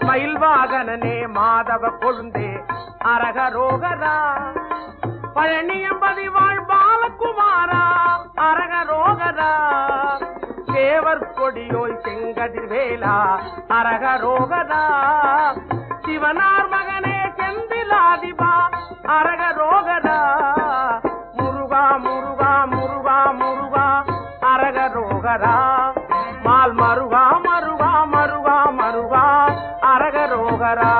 மயில்வாகனே மாதவ கொழுந்தே அரகரோகரா பழனியம்பதி வாழ் பாலகுமாரா அரகரோகரா தேவர் கொடியோய் செங்கதிர் வேலா அரகரோகரா சிவனார் மகனே செந்திலாதிபா அரகரோகரா முருகா முருகா முருகா முருகா அரகரோகரா மால் மருகா மருகா மருகா மருகா அரகரோகரா